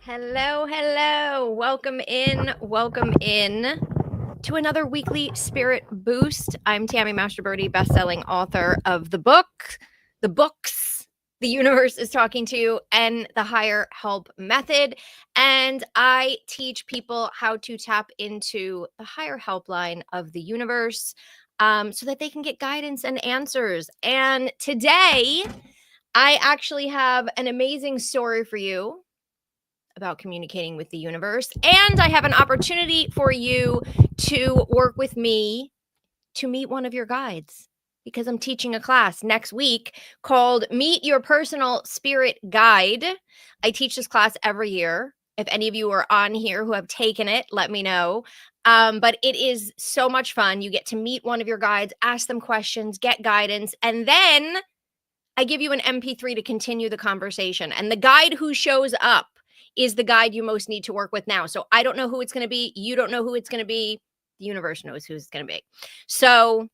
Hello, hello. Welcome in to another weekly spirit boost. I'm Tammy Masterbirdy, best-selling author of the books, The Universe is Talking to You, and the Higher Help Method. And I teach people how to tap into the higher helpline of the universe so that they can get guidance and answers. And today, I actually have an amazing story for you about communicating with the universe. And I have an opportunity for you to work with me to meet one of your guides because I'm teaching a class next week called Meet Your Personal Spirit Guide. I teach this class every year. If any of you are on here who have taken it, let me know. But it is so much fun. You get to meet one of your guides, ask them questions, get guidance, and then I give you an MP3 to continue the conversation. And the guide who shows up is the guide you most need to work with now. So I don't know who it's going to be. You don't know who it's going to be. The universe knows who it's going to be. So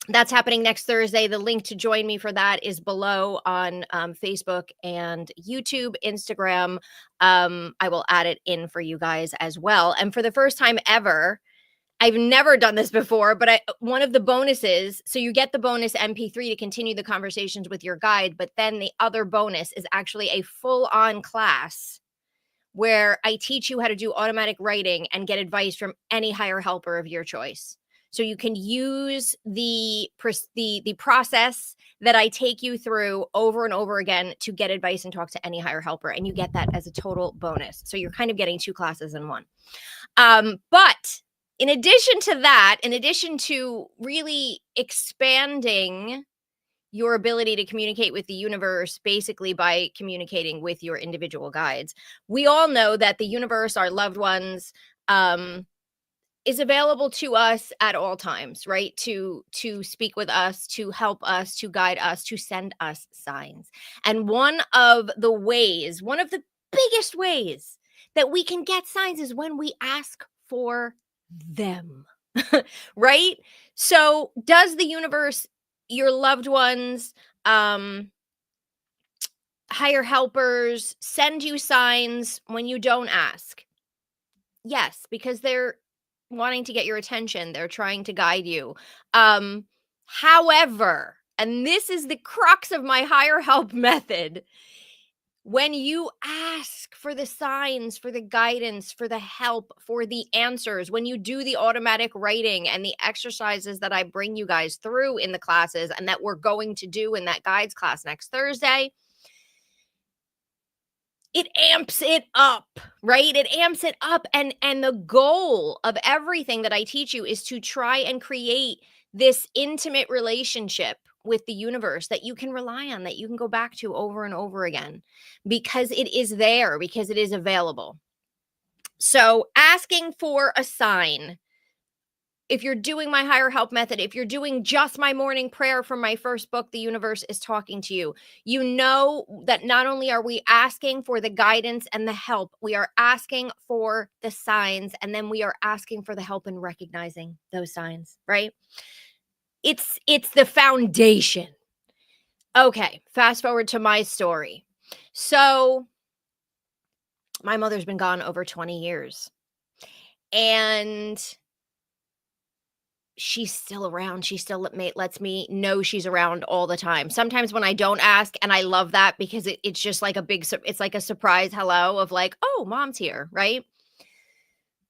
that's happening next Thursday. The link to join me for that is below on Facebook and YouTube, Instagram. I will add it in for you guys as well. And for the first time ever, I've never done this before, but one of the bonuses, so you get the bonus MP3 to continue the conversations with your guide, but then the other bonus is actually a full-on class where I teach you how to do automatic writing and get advice from any higher helper of your choice. So you can use the process that I take you through over and over again to get advice and talk to any higher helper, and you get that as a total bonus. So you're kind of getting two classes in one. But in addition to that, in addition to really expanding your ability to communicate with the universe, basically by communicating with your individual guides, we all know that the universe, our loved ones, is available to us at all times, right? To speak with us, to help us, to guide us, to send us signs. And one of the biggest ways that we can get signs is when we ask for them, right? So does the universe, your loved ones, higher helpers send you signs when you don't ask? Yes, because they're wanting to get your attention. They're trying to guide you. However, and this is the crux of my higher help method, when you ask for the signs, for the guidance, for the help, for the answers, when you do the automatic writing and the exercises that I bring you guys through in the classes and that we're going to do in that guides class next Thursday, it amps it up, right? It amps it up. And the goal of everything that I teach you is to try and create this intimate relationship with the universe that you can rely on, that you can go back to over and over again, because it is there, because it is available. So asking for a sign, if you're doing my higher help method, if you're doing just my morning prayer from my first book, The Universe is Talking to You, you know that not only are we asking for the guidance and the help, we are asking for the signs, and then we are asking for the help in recognizing those signs, right? It's the foundation. Okay, fast forward to my story. So my mother's been gone over 20 years, and she's still around. She still lets me know she's around all the time. Sometimes when I don't ask, and I love that because it's just like it's like a surprise hello of like, oh, mom's here, right?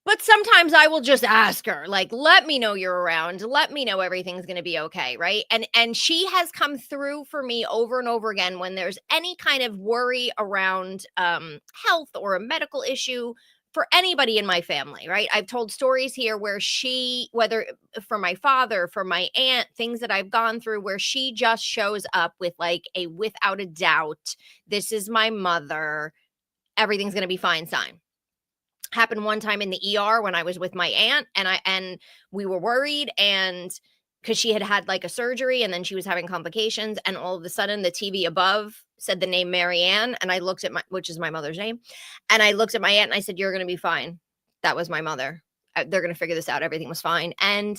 But sometimes I will just ask her, like, let me know you're around. Let me know everything's going to be okay, right? And she has come through for me over and over again when there's any kind of worry around health or a medical issue for anybody in my family, right? I've told stories here where whether for my father, for my aunt, things that I've gone through, where she just shows up with like a without a doubt, this is my mother, everything's going to be fine sign. Happened one time in the ER when I was with my aunt, and we were worried, and because she had like a surgery and then she was having complications, and all of a sudden the TV above said the name Marianne, and I looked at which is my mother's name, and I looked at my aunt and I said, you're going to be fine. That was my mother. They're going to figure this out. Everything was fine. And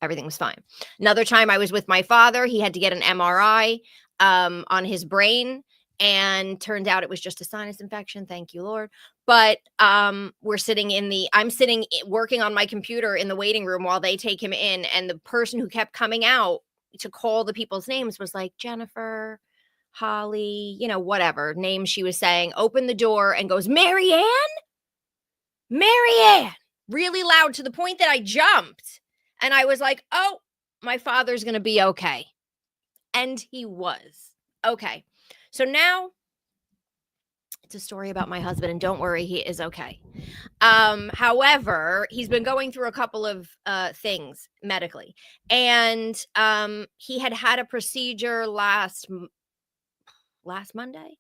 everything was fine. Another time I was with my father. He had to get an MRI on his brain. and turned out it was just a sinus infection. Thank you, Lord. But I'm sitting working on my computer in the waiting room while they take him in. And the person who kept coming out to call the people's names was like, Jennifer, Holly, whatever name she was saying, opened the door and goes, Marianne, really loud, to the point that I jumped. And I was like, oh, my father's going to be okay. And he was. Okay. So now it's a story about my husband, and don't worry, he is okay. However, he's been going through a couple of things medically, and he had a procedure last Monday,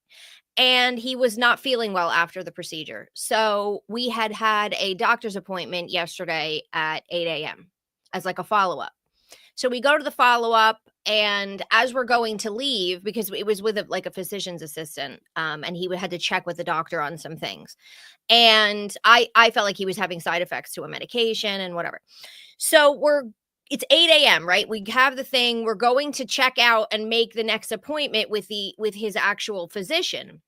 and he was not feeling well after the procedure. So we had a doctor's appointment yesterday at 8 a.m. as like a follow-up. So we go to the follow-up, and as we're going to leave, because it was with a physician's assistant, and he had to check with the doctor on some things. And I felt like he was having side effects to a medication and whatever. So it's 8 a.m., right? We have the thing, we're going to check out and make the next appointment with his actual physician.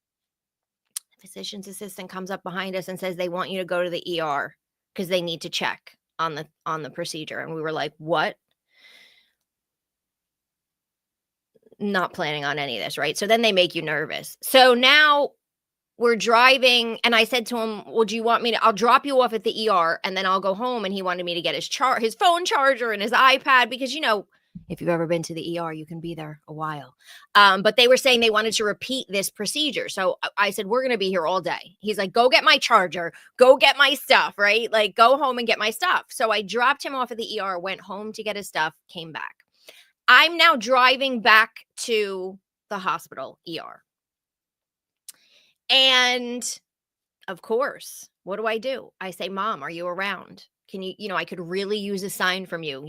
The physician's assistant comes up behind us and says they want you to go to the ER because they need to check on the procedure. And we were like, what? Not planning on any of this, right? So then they make you nervous. So now we're driving, and I said to him, well, do you want me to, I'll drop you off at the ER and then I'll go home. And he wanted me to get his phone charger and his iPad because, if you've ever been to the ER, you can be there a while. But they were saying they wanted to repeat this procedure. So I said, we're going to be here all day. He's like, go get my charger, go get my stuff, right? Like, go home and get my stuff. So I dropped him off at the ER, went home to get his stuff, came back. I'm now driving back to the hospital ER. And of course, what do? I say, Mom, are you around? Can you, I could really use a sign from you.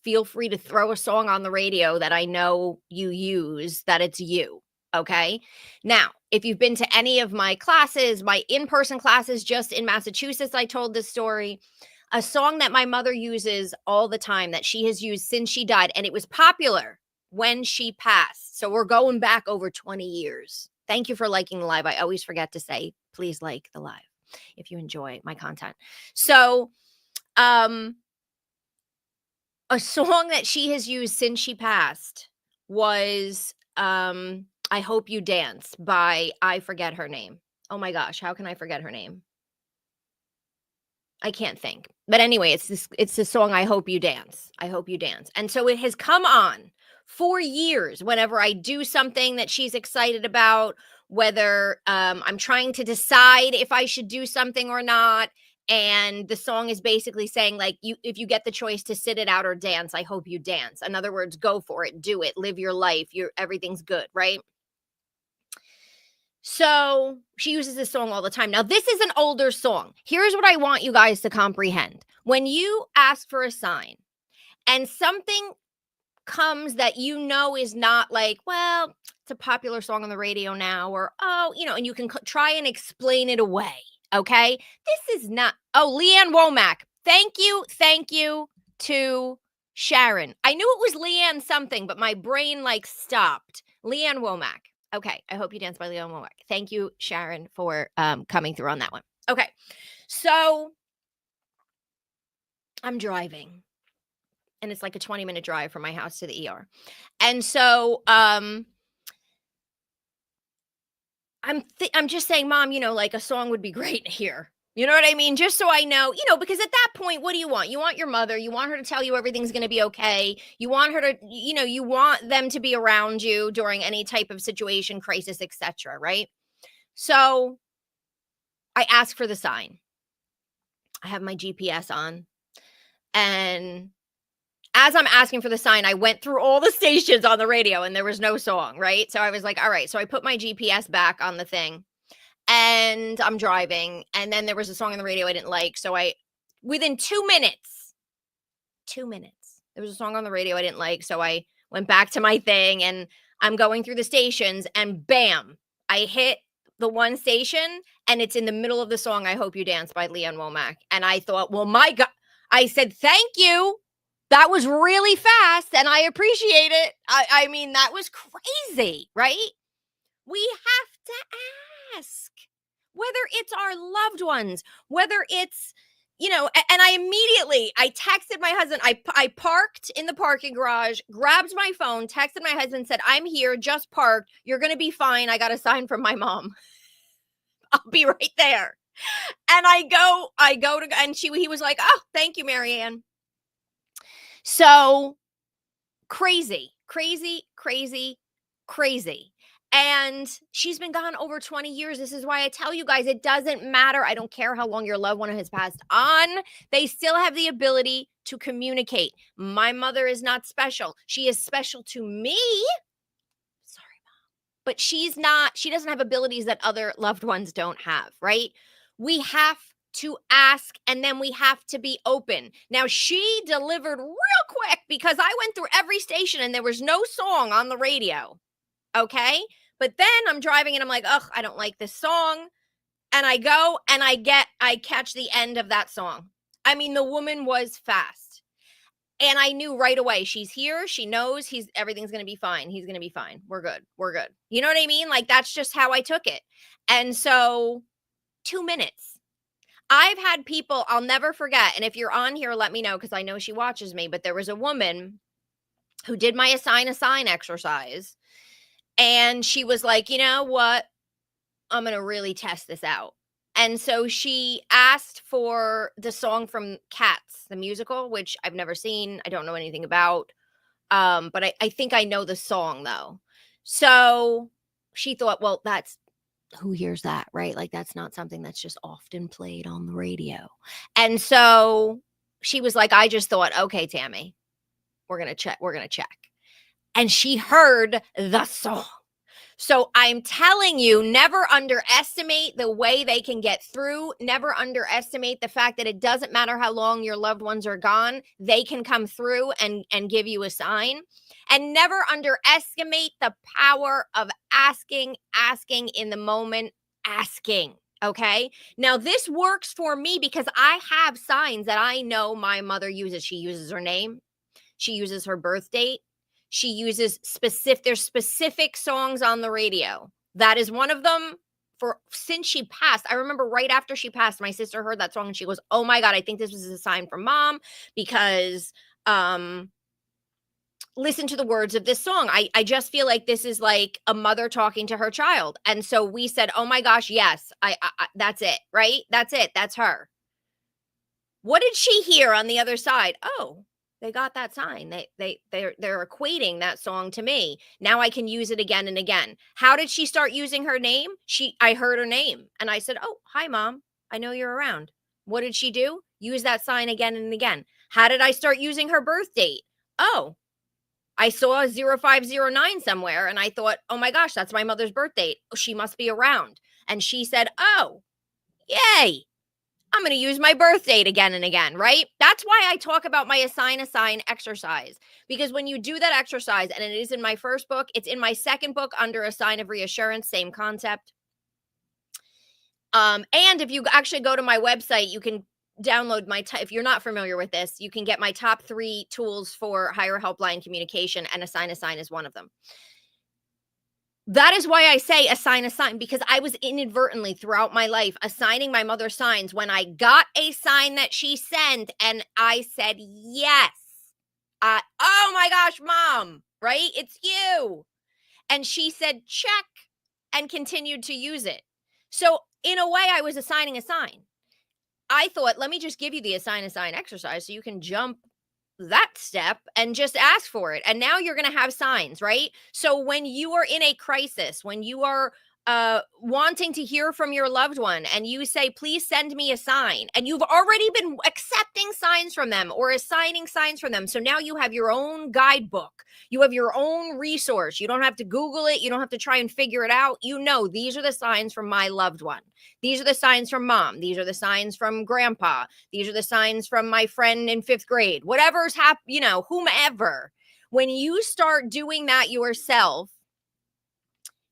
Feel free to throw a song on the radio that I know you use, that it's you. Okay. Now, if you've been to any of my classes, my in-person classes just in Massachusetts, I told this story. A song that my mother uses all the time, that she has used since she died, and it was popular when she passed. So we're going back over 20 years. Thank you for liking the live. I always forget to say, please like the live if you enjoy my content. So a song that she has used since she passed was I Hope You Dance by, I forget her name. Oh my gosh, how can I forget her name? I can't think. But anyway, it's the song, I Hope You Dance. I Hope You Dance. And so it has come on for years whenever I do something that she's excited about, whether I'm trying to decide if I should do something or not. And the song is basically saying, like, if you get the choice to sit it out or dance, I hope you dance. In other words, go for it, do it, live your life. Everything's good, right? So she uses this song all the time. Now, this is an older song. Here's what I want you guys to comprehend. When you ask for a sign and something comes that is not like, well, it's a popular song on the radio now, or, and you can try and explain it away, okay? This is not, Leanne Womack. Thank you to Sharon. I knew it was Leanne something, but my brain stopped. Leanne Womack. Okay, I Hope You Dance by Leanne Womack. Thank you, Sharon, for coming through on that one. Okay, so I'm driving, and it's like a 20-minute drive from my house to the ER. And so I'm just saying, Mom, a song would be great here. You know what I mean? Just so I know, because at that point, what do you want? You want your mother. You want her to tell you everything's going to be okay. You want her to, you want them to be around you during any type of situation, crisis, etc., right? So I ask for the sign. I have my GPS on. And as I'm asking for the sign, I went through all the stations on the radio and there was no song, right? So I was like, all right. So I put my GPS back on the thing. And I'm driving, and then there was a song on the radio I didn't like. So within 2 minutes, there was a song on the radio I didn't like. So I went back to my thing, and I'm going through the stations, and bam, I hit the one station, and it's in the middle of the song, I Hope You Dance by Leanne Womack. And I thought, well, my God, I said, thank you. That was really fast, and I appreciate it. I mean, that was crazy, right? We have to ask. Whether it's our loved ones, whether it's, and I texted my husband. I parked in the parking garage, grabbed my phone, texted my husband, said, I'm here, just parked. You're going to be fine. I got a sign from my mom. I'll be right there. And he was like, oh, thank you, Marianne. So crazy. And she's been gone over 20 years. This is why I tell you guys, it doesn't matter. I don't care how long your loved one has passed on. They still have the ability to communicate. My mother is not special. She is special to me. Sorry, Mom. But she doesn't have abilities that other loved ones don't have, right? We have to ask, and then we have to be open. Now, she delivered real quick because I went through every station and there was no song on the radio. Okay. But then I'm driving and I'm like, ugh, I don't like this song. And I go and I catch the end of that song. I mean, the woman was fast. And I knew right away, she's here. She knows everything's going to be fine. He's going to be fine. We're good. You know what I mean? Like, that's just how I took it. And so 2 minutes. I've had people I'll never forget. And if you're on here, let me know, because I know she watches me. But there was a woman who did my assign a sign exercise. And she was like, you know what? I'm going to really test this out. And so she asked for the song from Cats, the musical, which I've never seen. I don't know anything about. But I think I know the song, though. So she thought, well, who hears that, right? Like, that's not something that's just often played on the radio. And so she was like, I just thought, okay, Tammy, we're going to check. And she heard the song. So I'm telling you, never underestimate the way they can get through. Never underestimate the fact that it doesn't matter how long your loved ones are gone. They can come through and give you a sign. And never underestimate the power of asking in the moment, asking. Okay. Now, this works for me because I have signs that I know my mother uses. She uses her name. She uses her birth date. She uses there's specific songs on the radio. That is one of them. Since she passed, I remember right after she passed, my sister heard that song and she goes, oh my God, I think this was a sign from Mom, because listen to the words of this song. I just feel like this is like a mother talking to her child. And so we said, oh my gosh, yes, I that's it, right? That's it. That's her. What did she hear on the other side? Oh, they got that sign. They're equating that song to me. Now I can use it again and again. How did she start using her name? I heard her name and I said, oh, hi, Mom. I know you're around. What did she do? Use that sign again and again. How did I start using her birth date? Oh, I saw 0509 somewhere and I thought, oh my gosh, that's my mother's birth date. Oh, she must be around. And she said, oh, yay. I'm going to use my birth date again and again, right? That's why I talk about my assign a sign exercise, because when you do that exercise, and it is in my first book, it's in my second book under a sign of reassurance, same concept. And if you actually go to my website, you can download if you're not familiar with this, you can get my top 3 tools for higher helpline communication, and assign a sign is one of them. That is why I say assign a sign, because I was inadvertently throughout my life assigning my mother signs when I got a sign that she sent and I said, yes. Oh my gosh, Mom, right? It's you. And she said, check, and continued to use it. So in a way, I was assigning a sign. I thought, let me just give you the assign a sign exercise so you can jump that step and just ask for it. And now you're going to have signs, right? So when you are in a crisis, when you are wanting to hear from your loved one and you say, please send me a sign, and you've already been accepting signs from them or assigning signs from them. So now you have your own guidebook. You have your own resource. You don't have to Google it. You don't have to try and figure it out. You know, these are the signs from my loved one. These are the signs from Mom. These are the signs from Grandpa. These are the signs from my friend in 5th grade. Whatever's happening, whomever. When you start doing that yourself,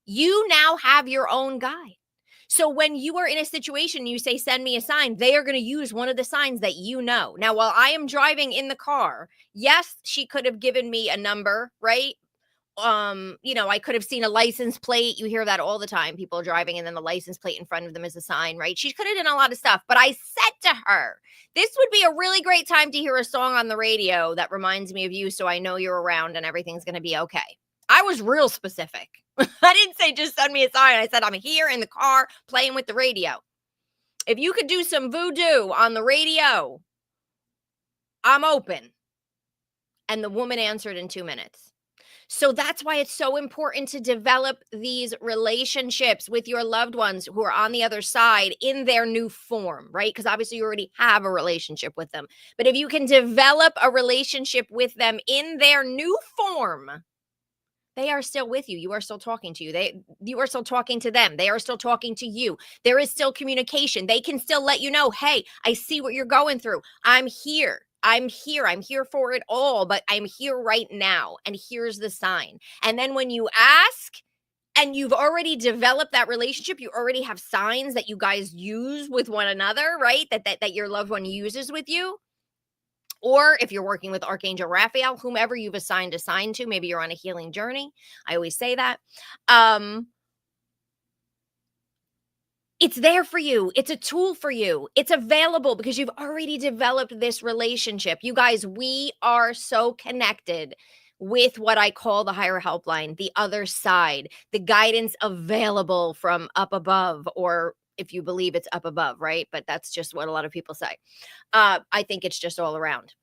you now have your own guide. So when you are in a situation, you say, send me a sign, they are going to use one of the signs that you know. Now, while I am driving in the car, yes, she could have given me a number, right? I could have seen a license plate. You hear that all the time. People driving and then the license plate in front of them is a sign, right? She could have done a lot of stuff. But I said to her, this would be a really great time to hear a song on the radio that reminds me of you so I know you're around and everything's going to be okay. I was real specific. I didn't say just send me a sign. I said, I'm here in the car playing with the radio. If you could do some voodoo on the radio, I'm open. And the woman answered in 2 minutes. So that's why it's so important to develop these relationships with your loved ones who are on the other side in their new form, right? Because obviously you already have a relationship with them. But if you can develop a relationship with them in their new form, they are still with you. You are still talking to you. You are still talking to them. They are still talking to you. There is still communication. They can still let you know, hey, I see what you're going through. I'm here. I'm here. I'm here for it all, but I'm here right now. And here's the sign. And then when you ask and you've already developed that relationship, you already have signs that you guys use with one another, right? That your loved one uses with you. Or if you're working with Archangel Raphael, whomever you've assigned a sign to, maybe you're on a healing journey. I always say that. It's there for you. It's a tool for you. It's available because you've already developed this relationship. You guys, we are so connected with what I call the higher helpline, the other side, the guidance available from up above, or if you believe it's up above, right? But that's just what a lot of people say. I think it's just all around.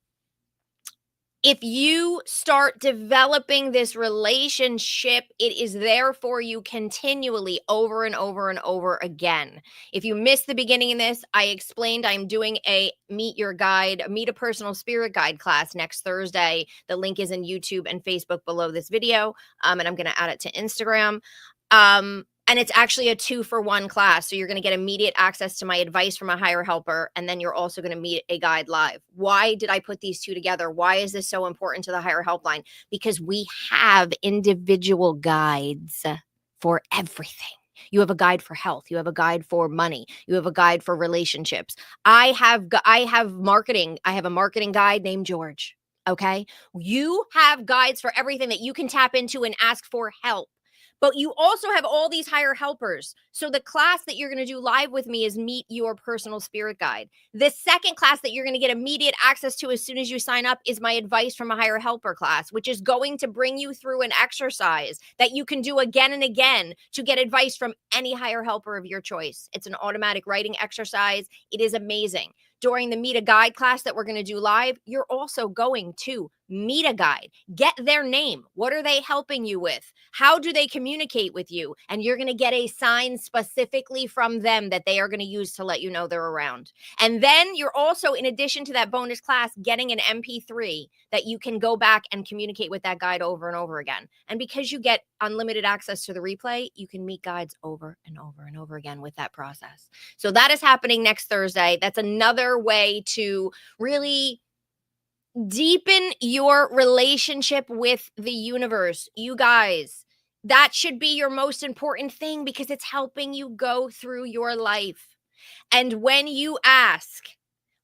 If you start developing this relationship, it is there for you continually over and over and over again. If you missed the beginning of this, I explained I'm doing a Meet a Personal Spirit Guide class next Thursday. The link is in YouTube and Facebook below this video, and I'm going to add it to Instagram. And it's actually a 2-for-1 class. So you're going to get immediate access to my advice from a higher helper. And then you're also going to meet a guide live. Why did I put these two together? Why is this so important to the higher helpline? Because we have individual guides for everything. You have a guide for health. You have a guide for money. You have a guide for relationships. I have marketing. I have a marketing guide named George. Okay. You have guides for everything that you can tap into and ask for help. But you also have all these higher helpers. So the class that you're going to do live with me is Meet Your Personal Spirit Guide. The second class that you're going to get immediate access to as soon as you sign up is my Advice from a Higher Helper class, which is going to bring you through an exercise that you can do again and again to get advice from any higher helper of your choice. It's an automatic writing exercise. It is amazing. During the Meet a Guide class that we're going to do live, you're also going to meet a guide, get their name. What are they helping you with? How do they communicate with you? And you're going to get a sign specifically from them that they are going to use to let you know they're around. And then you're also, in addition to that bonus class, getting an MP3 that you can go back and communicate with that guide over and over again. And because you get unlimited access to the replay, you can meet guides over and over and over again with that process. So that is happening next Thursday. That's another way to really deepen your relationship with the universe. You guys, that should be your most important thing because it's helping you go through your life. And when you ask,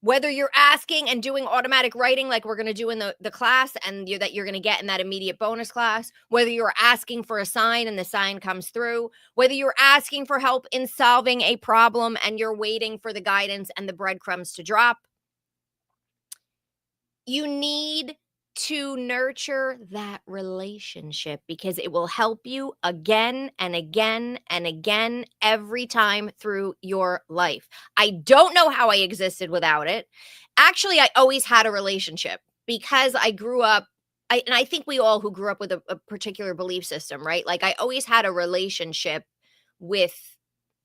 whether you're asking and doing automatic writing like we're going to do in the class and that you're going to get in that immediate bonus class, whether you're asking for a sign and the sign comes through, whether you're asking for help in solving a problem and you're waiting for the guidance and the breadcrumbs to drop, you need to nurture that relationship because it will help you again and again and again every time through your life. I don't know how I existed without it. Actually, I always had a relationship because I grew up. And I think we all who grew up with a particular belief system, right? Like I always had a relationship with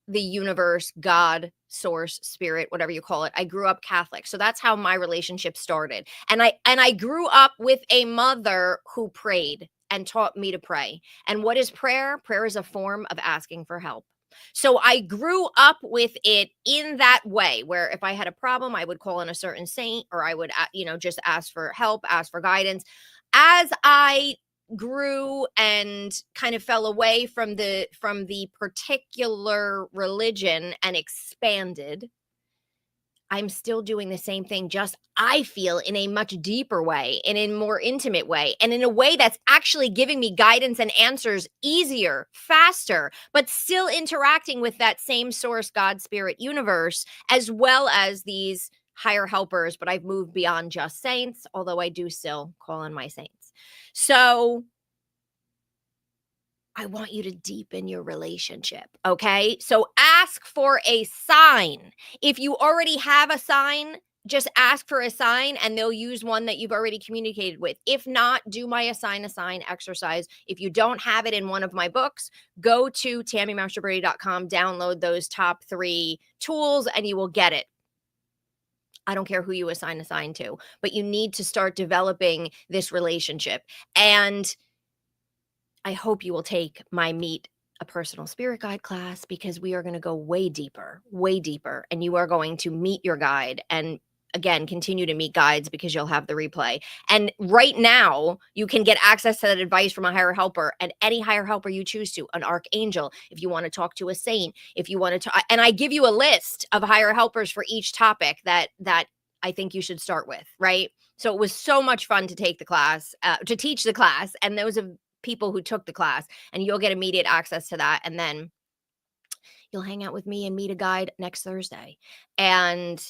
the universe, God, source, spirit, whatever you call it. I grew up Catholic. So that's how my relationship started. And I grew up with a mother who prayed and taught me to pray. And what is prayer? Prayer is a form of asking for help. So I grew up with it in that way where if I had a problem, I would call in a certain saint or I would, just ask for help, ask for guidance. As I grew and kind of fell away from the particular religion and expanded, I'm still doing the same thing, just I feel in a much deeper way, in a more intimate way, and in a way that's actually giving me guidance and answers easier, faster, but still interacting with that same source, God, spirit, universe, as well as these higher helpers. But I've moved beyond just saints, although I do still call on my saints. So I want you to deepen your relationship. Okay. So ask for a sign. If you already have a sign, just ask for a sign and they'll use one that you've already communicated with. If not, do my assign a sign exercise. If you don't have it in one of my books, go to tammymausterberry.com, download those top 3 tools, and you will get it. I don't care who you assign a sign to, but you need to start developing this relationship. And I hope you will take my Meet a Personal Spirit Guide class, because we are going to go way deeper, and you are going to meet your guide and again continue to meet guides because you'll have the replay. And right now you can get access to that advice from a higher helper, and any higher helper you choose to, an archangel, if you want to talk to a saint, if you want to talk, and I give you a list of higher helpers for each topic that I think you should start with, right? So it was so much fun to take the class, to teach the class, and those of people who took the class, and you'll get immediate access to that. And then you'll hang out with me and meet a guide next Thursday. And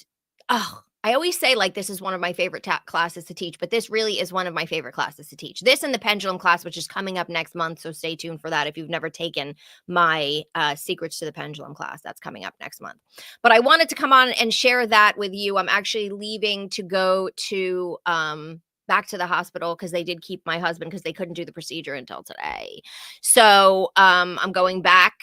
I always say, like, this is one of my favorite classes to teach, but this really is one of my favorite classes to teach. This and the pendulum class, which is coming up next month. So stay tuned for that. If you've never taken my secrets to the pendulum class, that's coming up next month. But I wanted to come on and share that with you. I'm actually leaving to go to, back to the hospital, because they did keep my husband because they couldn't do the procedure until today. So I'm going back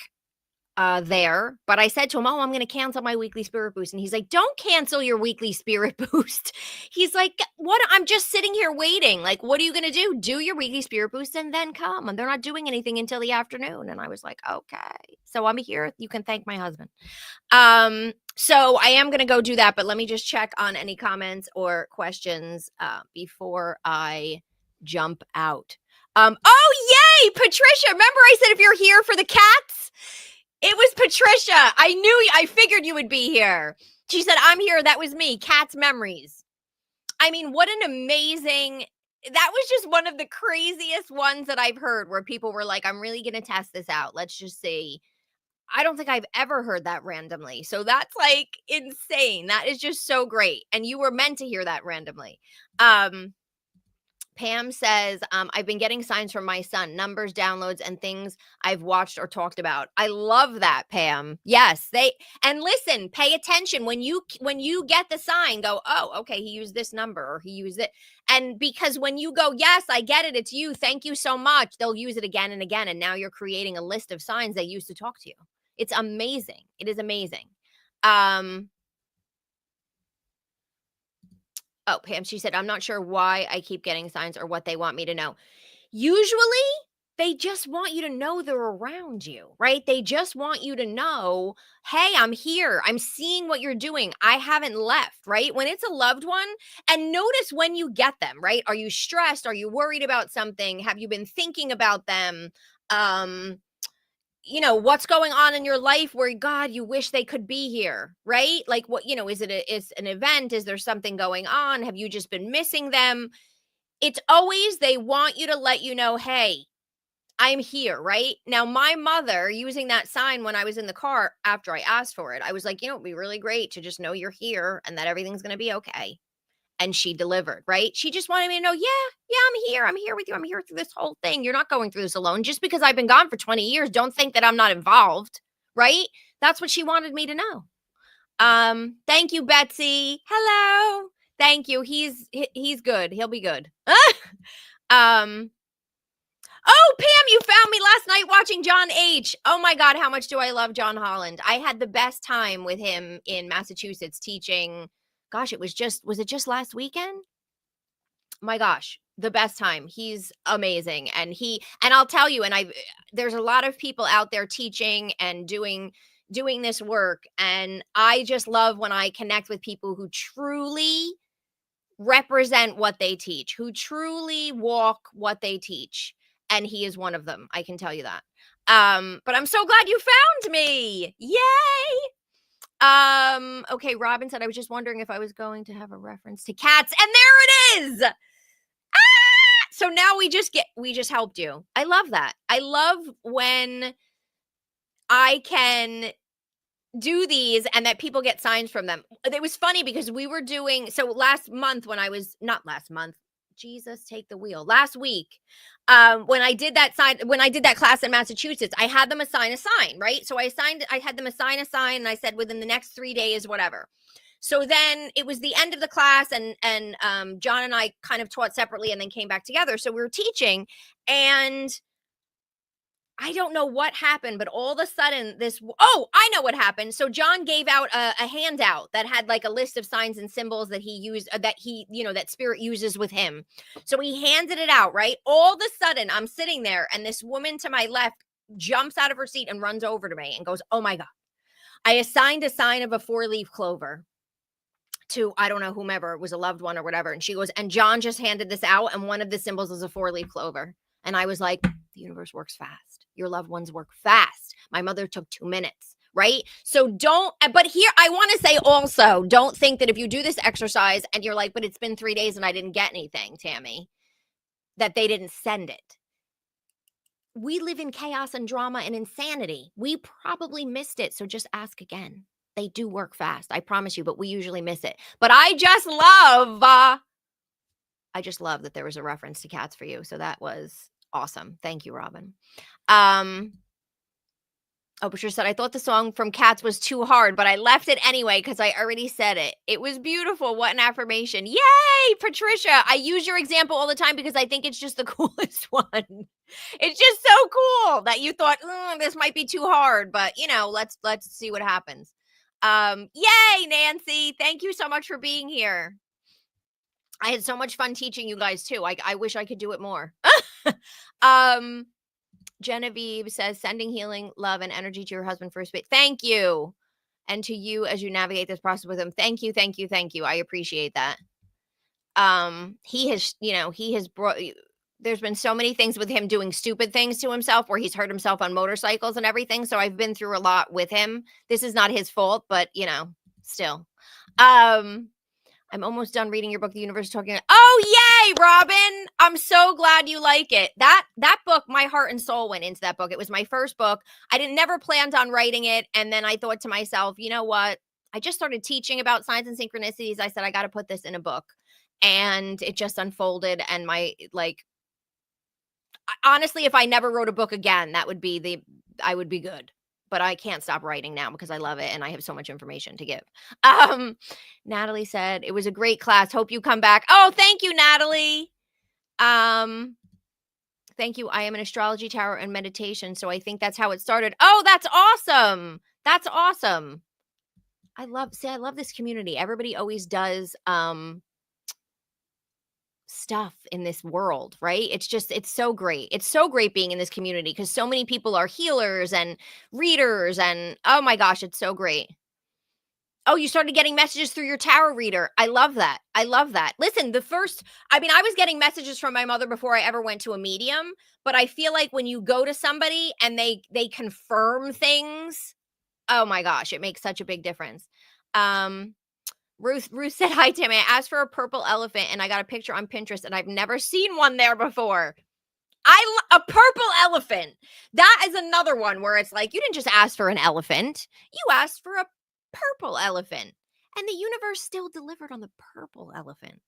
there. But I said to him, oh, I'm going to cancel my weekly spirit boost. And he's like, don't cancel your weekly spirit boost. He's like, what? I'm just sitting here waiting. Like, what are you going to do? Do your weekly spirit boost and then come. And they're not doing anything until the afternoon. And I was like, okay. So I'm here. You can thank my husband. So I am going to go do that, but let me just check on any comments or questions before I jump out. Oh, yay, Patricia. Remember I said, if you're here for the cats, it was Patricia. I figured you would be here. She said, I'm here. That was me. Cats memories. I mean, what an amazing, that was just one of the craziest ones that I've heard, where people were like, I'm really going to test this out. Let's just see. I don't think I've ever heard that randomly. So that's like insane. That is just so great. And you were meant to hear that randomly. Pam says, I've been getting signs from my son, numbers, downloads, and things I've watched or talked about. I love that, Pam. Yes, and listen, pay attention when you get the sign, go, oh, okay, he used this number or he used it. And because when you go, yes, I get it, it's you, thank you so much, they'll use it again and again. And now you're creating a list of signs they used to talk to you. It's amazing. It is amazing. Oh, Pam, she said, I'm not sure why I keep getting signs or what they want me to know. Usually, they just want you to know they're around you, right? They just want you to know, hey, I'm here. I'm seeing what you're doing. I haven't left, right? When it's a loved one, and notice when you get them, right? Are you stressed? Are you worried about something? Have you been thinking about them? What's going on in your life where, God, you wish they could be here, right? Like, what, is an event? Is there something going on? Have you just been missing them? It's always, they want you to let you know, hey, I'm here, right? Now, my mother, using that sign when I was in the car after I asked for it, I was like, it'd be really great to just know you're here and that everything's going to be okay. And she delivered, right? She just wanted me to know, yeah, I'm here. I'm here with you. I'm here through this whole thing. You're not going through this alone. Just because I've been gone for 20 years, don't think that I'm not involved, right? That's what she wanted me to know. Thank you, Betsy. Hello. Thank you. He's good. He'll be good. Oh, Pam, you found me last night watching John H. Oh my God, how much do I love John Holland? I had the best time with him in Massachusetts teaching. Gosh, was it just last weekend? My gosh, the best time. He's amazing. And I'll tell you, there's a lot of people out there teaching and doing this work. And I just love when I connect with people who truly represent what they teach, who truly walk what they teach. And he is one of them. I can tell you that. But I'm so glad you found me. Yay. Okay, Robin said, I was just wondering if I was going to have a reference to cats, and there it is. So now we just helped you. I love that. I love when I can do these and that people get signs from them. It was funny because we were doing so last month when I was not last month. Jesus, take the wheel. Last week, when I did that class in Massachusetts, I had them assign a sign, right? So I had them assign a sign, and I said within the next 3 days, whatever. So then it was the end of the class, and John and I kind of taught separately, and then came back together. So we were teaching, and I don't know what happened, but all of a sudden I know what happened. So John gave out a handout that had like a list of signs and symbols that he used, that spirit uses with him. So he handed it out, right? All of a sudden I'm sitting there, and this woman to my left jumps out of her seat and runs over to me and goes, "Oh my God, I assigned a sign of a 4-leaf clover to, I don't know, whomever, it was a loved one or whatever." And she goes, "And John just handed this out, and one of the symbols is a 4-leaf clover." And I was like, the universe works fast. Your loved ones work fast. My mother took 2 minutes, right? So but here, I want to say also, don't think that if you do this exercise and you're like, but it's been 3 days and I didn't get anything, Tammy, that they didn't send it. We live in chaos and drama and insanity. We probably missed it. So just ask again. They do work fast, I promise you, but we usually miss it. But I just love that there was a reference to cats for you. So that was awesome. Thank you, Robin. Patricia said, I thought the song from Cats was too hard, but I left it anyway because I already said it. It was beautiful. What an affirmation. Yay, Patricia. I use your example all the time because I think it's just the coolest one. It's just so cool that you thought, this might be too hard, but let's see what happens. Yay, Nancy. Thank you so much for being here. I had so much fun teaching you guys too. I wish I could do it more. Genevieve says, sending healing, love, and energy to your husband for space. Thank you. And to you as you navigate this process with him. Thank you, thank you, thank you. I appreciate that. He has brought, there's been so many things with him doing stupid things to himself where he's hurt himself on motorcycles and everything. So I've been through a lot with him. This is not his fault, but still. I'm almost done reading your book, The Universe is Talking. Oh, yay, Robin. I'm so glad you like it. That book, my heart and soul went into that book. It was my first book. I never planned on writing it. And then I thought to myself, you know what? I just started teaching about signs and synchronicities. I said, I got to put this in a book. And it just unfolded. And honestly, if I never wrote a book again, I would be good. But I can't stop writing now because I love it and I have so much information to give. Natalie said, it was a great class. Hope you come back. Oh, thank you, Natalie. Thank you. I am an astrology, tarot, and meditation. So I think that's how it started. Oh, that's awesome. That's awesome. I love this community. Everybody always does stuff in this world, right? It's so great. It's so great being in this community because so many people are healers and readers, and oh my gosh, it's so great. Oh, you started getting messages through your tarot reader. I love that. I love that. Listen, I was getting messages from my mother before I ever went to a medium, but I feel like when you go to somebody and they confirm things, oh my gosh, it makes such a big difference. Ruth said, hi, Tammy. I asked for a purple elephant and I got a picture on Pinterest and I've never seen one there before. A purple elephant. That is another one where it's like, you didn't just ask for an elephant. You asked for a purple elephant. And the universe still delivered on the purple elephant.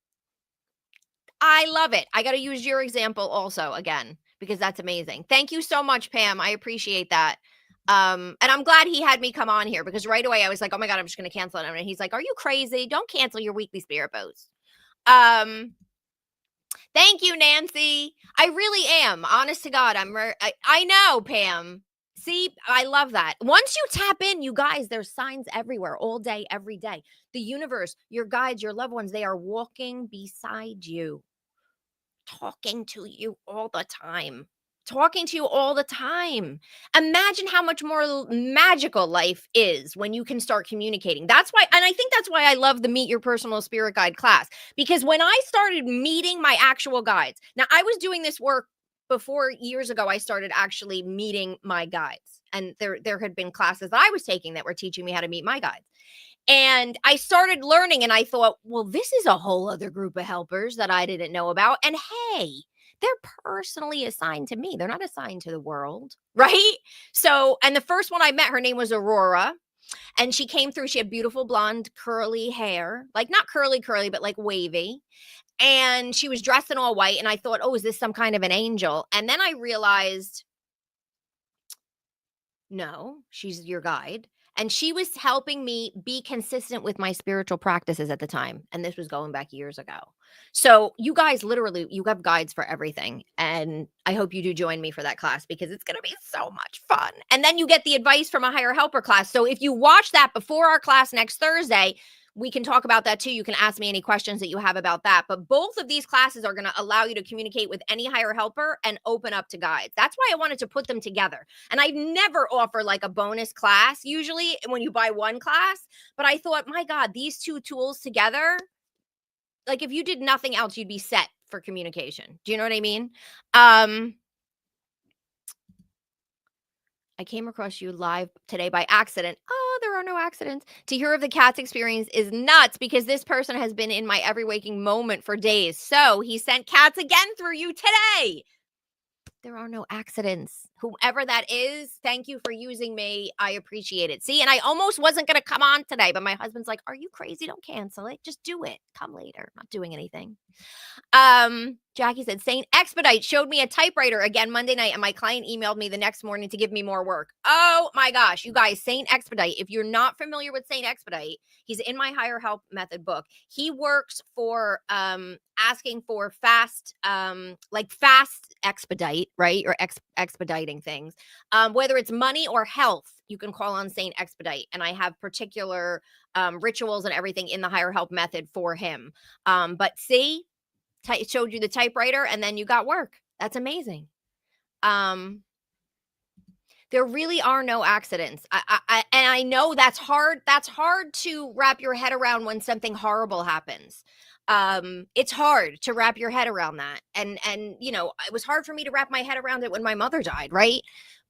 I love it. I got to use your example also again, because that's amazing. Thank you so much, Pam. I appreciate that. And I'm glad he had me come on here because right away I was like, oh my God, I'm just going to cancel it. And he's like, are you crazy? Don't cancel your weekly spirit boost. Thank you, Nancy. I really am. Honest to God. I know, Pam. See, I love that. Once you tap in, you guys, there's signs everywhere, all day, every day. The universe, your guides, your loved ones, they are walking beside you, talking to you all the time. Imagine how much more magical life is when you can start communicating. That's why, and I think that's why I love the Meet Your Personal Spirit Guide class, because when I started meeting my actual guides, now I was doing this work before years ago, I started actually meeting my guides. And there had been classes that I was taking that were teaching me how to meet my guides. And I started learning and I thought, well, this is a whole other group of helpers that I didn't know about. And hey, they're personally assigned to me. They're not assigned to the world, right? So, and the first one I met, her name was Aurora. And she came through. She had beautiful blonde curly hair, like not curly, curly, but like wavy. And she was dressed in all white. And I thought, oh, is this some kind of an angel? And then I realized, no, she's your guide. And she was helping me be consistent with my spiritual practices at the time. And this was going back years ago. So you guys literally, you have guides for everything. And I hope you do join me for that class because it's going to be so much fun. And then you get the advice from a higher helper class. So if you watch that before our class next Thursday, we can talk about that too. You can ask me any questions that you have about that. But both of these classes are going to allow you to communicate with any higher helper and open up to guides. That's why I wanted to put them together. And I never offer like a bonus class usually when you buy one class. But I thought, my God, these two tools together, like if you did nothing else, you'd be set for communication. Do you know what I mean? I came across you live today by accident. Oh, there are no accidents. To hear of the cat's experience is nuts because this person has been in my every waking moment for days. So he sent cats again through you today. There are no accidents. Whoever that is, thank you for using me. I appreciate it. See, and I almost wasn't going to come on today, but my husband's like, are you crazy? Don't cancel it. Just do it. Come later. I'm not doing anything. Jackie said, Saint Expedite showed me a typewriter again Monday night, and my client emailed me the next morning to give me more work. Oh my gosh, you guys, Saint Expedite. If you're not familiar with Saint Expedite, he's in my Higher Help Method book. He works for asking for fast, like fast expedite, right? Or expediting things. Whether it's money or health, you can call on Saint Expedite. And I have particular rituals and everything in the Higher Help Method for him. But see, it showed you the typewriter and then you got work. That's amazing. There really are no accidents. And I know that's hard. That's hard to wrap your head around when something horrible happens. It's hard to wrap your head around that. And you know, it was hard for me to wrap my head around it when my mother died, right?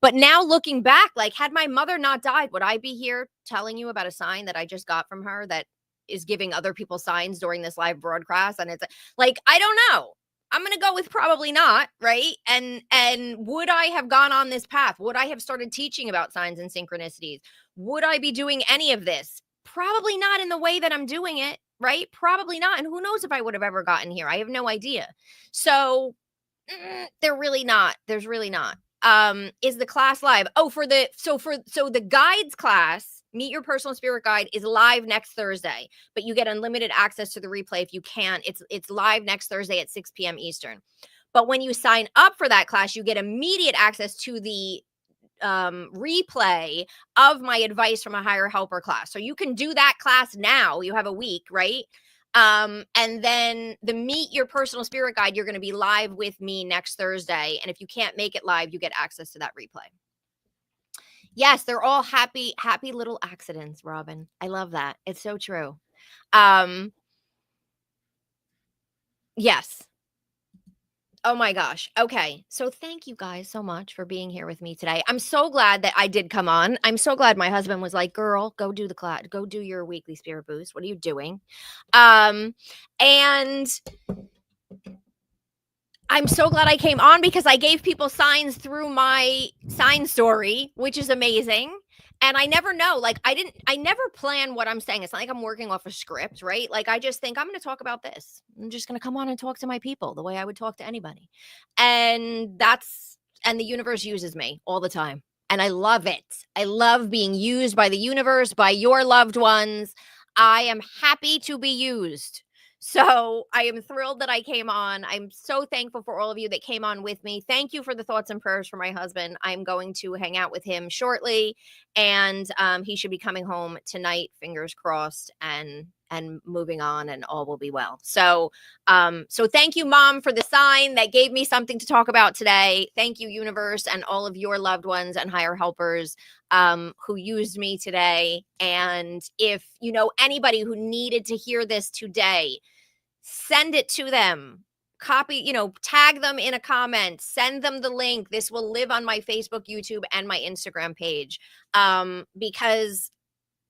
But now looking back, like had my mother not died, would I be here telling you about a sign that I just got from her that is giving other people signs during this live broadcast? And it's like, I don't know. I'm going to go with probably not, right? And would I have gone on this path? Would I have started teaching about signs and synchronicities? Would I be doing any of this? Probably not in the way that I'm doing it, right? Probably not. And who knows if I would have ever gotten here? I have no idea. So they're really not. There's really not. Is the class live? Oh, so the guides class, Meet Your Personal Spirit Guide, is live next Thursday, but you get unlimited access to the replay if you can. It's live next Thursday at 6 p.m. Eastern. But when you sign up for that class, you get immediate access to the replay of my advice from a higher helper class. So you can do that class now. You have a week, right? And then the Meet Your Personal Spirit Guide, you're going to be live with me next Thursday. And if you can't make it live, you get access to that replay. Yes, they're all happy little accidents, Robin. I love that. It's so true. Yes. Oh my gosh. Okay. So thank you guys so much for being here with me today. I'm so glad that I did come on. I'm so glad my husband was like, girl, go do the class, go do your weekly spirit boost. What are you doing? And I'm so glad I came on because I gave people signs through my sign story, which is amazing. And I never know, like I never plan what I'm saying. It's not like I'm working off a script, right? Like I just think I'm going to talk about this. I'm just going to come on and talk to my people the way I would talk to anybody. And the universe uses me all the time. And I love it. I love being used by the universe, by your loved ones. I am happy to be used. So I am thrilled that I came on. I'm so thankful for all of you that came on with me. Thank you for the thoughts and prayers for my husband. I'm going to hang out with him shortly, and he should be coming home tonight, fingers crossed, and moving on, and all will be well. So thank you, Mom, for the sign that gave me something to talk about today. Thank you, universe, and all of your loved ones and higher helpers who used me today. And if you know anybody who needed to hear this today, send it to them. copy, tag them in a comment, send them the link. This will live on my Facebook, YouTube, and my Instagram page. Because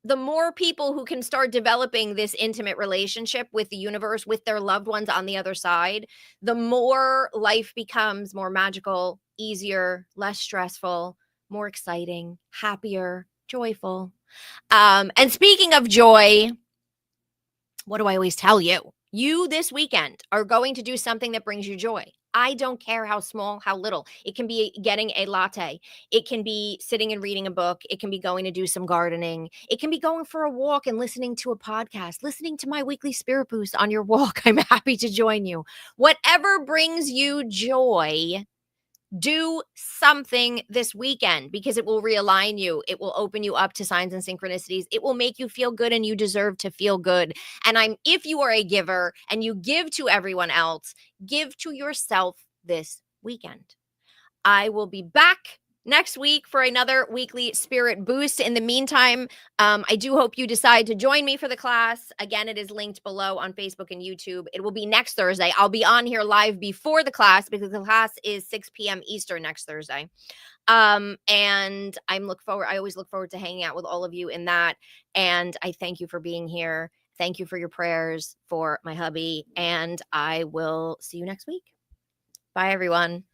the more people who can start developing this intimate relationship with the universe, with their loved ones on the other side, the more life becomes more magical, easier, less stressful, more exciting, happier, joyful. And speaking of joy, what do I always tell you? You this weekend are going to do something that brings you joy. I don't care how small, how little. It can be getting a latte. It can be sitting and reading a book. It can be going to do some gardening. It can be going for a walk and listening to a podcast, listening to my weekly spirit boost on your walk. I'm happy to join you. Whatever brings you joy, do something this weekend, because it will realign you. It will open you up to signs and synchronicities. It will make you feel good, and you deserve to feel good. And if you are a giver and you give to everyone else, give to yourself this weekend. I will be back next week for another weekly spirit boost. In the meantime, I do hope you decide to join me for the class. Again, it is linked below on Facebook and YouTube. It will be next Thursday. I'll be on here live before the class, because the class is 6 p.m. Eastern next Thursday. And I always look forward to hanging out with all of you in that. And I thank you for being here. Thank you for your prayers for my hubby. And I will see you next week. Bye, everyone.